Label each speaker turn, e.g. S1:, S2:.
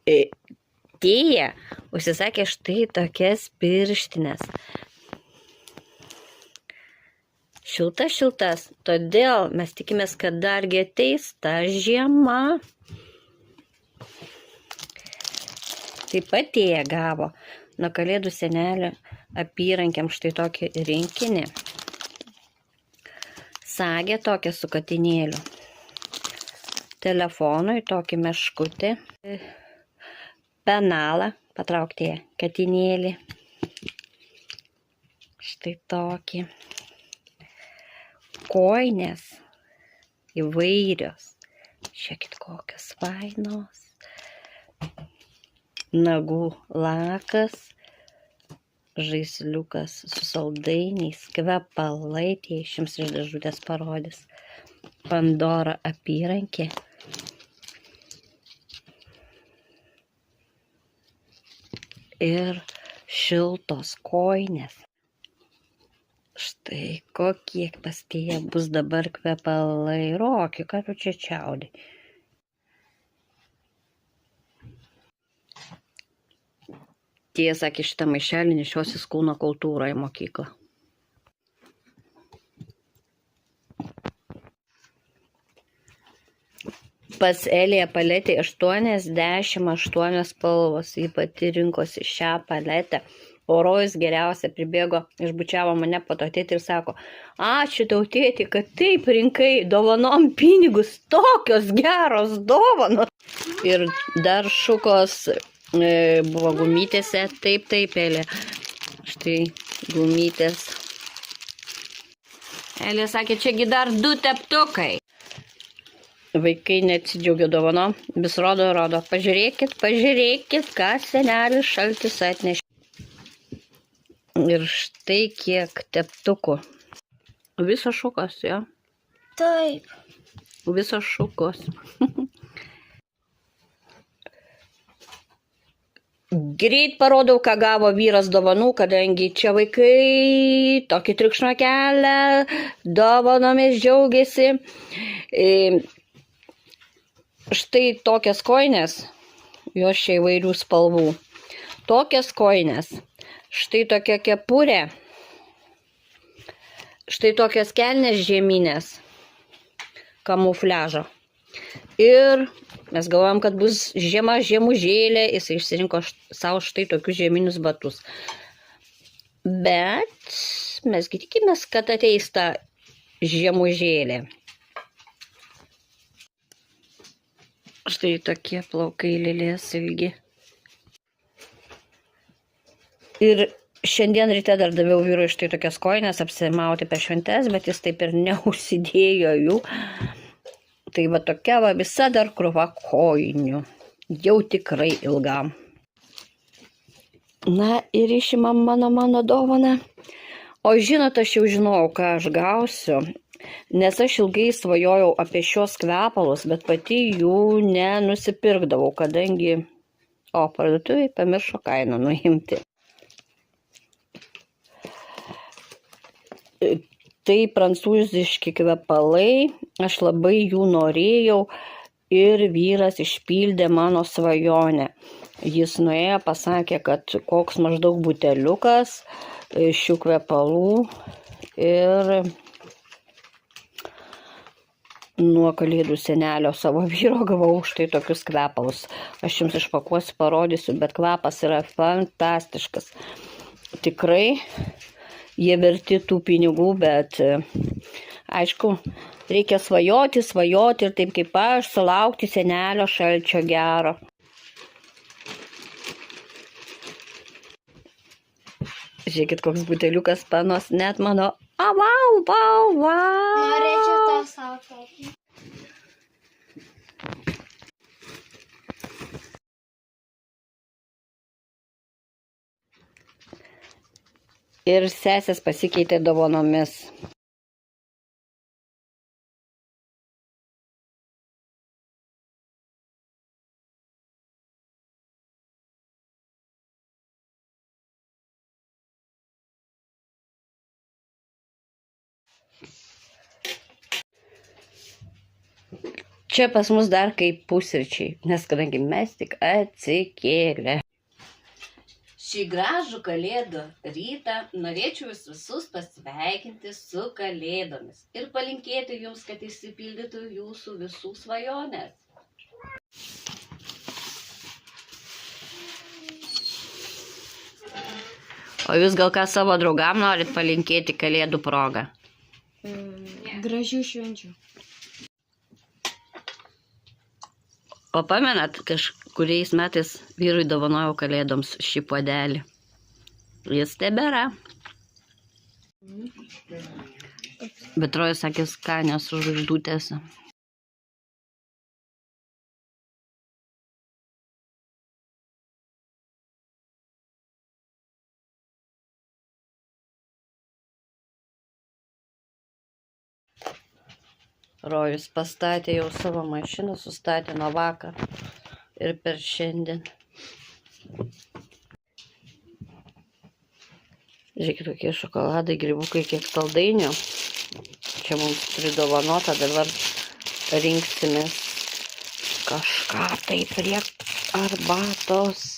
S1: Tėja užsisakė štai tokias pirštinės. Šiltas, todėl mes tikimės, kad dargi ateis ta žiema. Taip pat tėja gavo nuo Kalėdų senelio apyrankiam štai tokį rinkinį. Sagę tokią su katinėliu. Telefonui tokį meškutį. Penalą, patrauktėje, katinėlį. Štai tokį. Koinės įvairios. Žiūrėkit, kokios fainos. Nagų lakas. Žaisliukas su saldainiais. Kvepalai, tie jums iš dėžutės parodys. Pandora apyrankė. Ir šiltos koinės. Štai kokie pas tėją bus dabar kvepalai. Roki, ką tu čia čiaudai? Tėja sakė, šitą maišelį nešiosis kūno kultūrą į mokyklą. Pas Eliją paletė 88 spalvos. Ji pati rinkosi šią paletę. O Rojus geriausia pribėgo, išbučiavo mane po to tėtį ir sako, ačiū tau tėti, kad taip rinkai dovanom pinigus, tokios geros dovanos. Ir dar šukos buvo gumytėse, taip, Elė. Štai gumytės. Elė sakė, čiagi dar 2 teptukai. Vaikai neatsidžiaugė dovanom, vis rodo. Pažiūrėkit, ką senelis šaltis atnešė. Ir štai kiek teptukų. Visos šukos, jo?
S2: Taip.
S1: Visos šukos. Greit parodau, ką gavo vyras dovanų, kadangi čia vaikai tokį triukšmą kelia, dovanomis džiaugiasi. Štai tokias koinės, jos čia įvairių spalvų. Tokias koinės. Štai tokia kepurė. Štai tokias kelnės žieminės. Kamufliažo. Ir mes galvojam, kad bus žiema žiemužėlė. Jis išsirinko savo štai tokius žieminius batus. Bet mesgi tikimės, kad ateis ta žiemužėlė. Štai tokie plaukai lėlės ilgi. Ir šiandien ryte dar daviau vyrui štai tokias koinės apsimauti per šventes, bet jis taip ir neužsidėjo jų. Tai va tokia va visa dar krūva koinių. Jau tikrai ilgam. Na ir išimam mano dovaną. O žinot, aš jau žinojau, ką aš gausiu. Nes aš ilgai svajojau apie šios kvepalus, bet pati jų nenusipirkdavau, kadangi parduotuvėje pamiršo kainą nuimti. Tai prancūziški kvepalai, aš labai jų norėjau ir vyras išpildė mano svajonę. Jis nuėjo, pasakė, kad koks maždaug buteliukas šių kvepalų ir nuo Kalėdų senelio savo vyro gavau štai tokius kvepalus. Aš jums išpakuosiu, parodysiu, bet kvapas yra fantastiškas. Tikrai jie verti tų pinigų, bet aišku, reikia svajoti ir taip kaip aš sulaukti senelio šalčio gero. Žiūrėkit, koks buteliukas panos, net mano. Vau.
S2: Norėčiau tą savo tokį.
S1: Ir sesės pasikeitė dovanomis. Čia pas mus dar kaip pusryčiai, nes kadangi mes tik atsikėlė. Šį gražų kalėdų rytą norėčiau jūs visus pasveikinti su kalėdomis ir palinkėti jums, kad išsipildytų jūsų visų svajonės. O jūs gal ką savo draugam norit palinkėti kalėdų progą?
S2: Gražių švenčių.
S1: O pamenat, kažkuriais metais vyrui dovanojau kalėdoms šį puodelį. Jis tebėra. Bet Rojus sakė, skanios žvaigždutės. Rojus pastatė jau savo mašiną, sustatė nuo vakar ir per šiandien. Žiūrėkit, kokie šokoladai, grybukai, kiek saldainių. Čia mums pridovanota, dabar rinksimės kažką tai prie arbatos.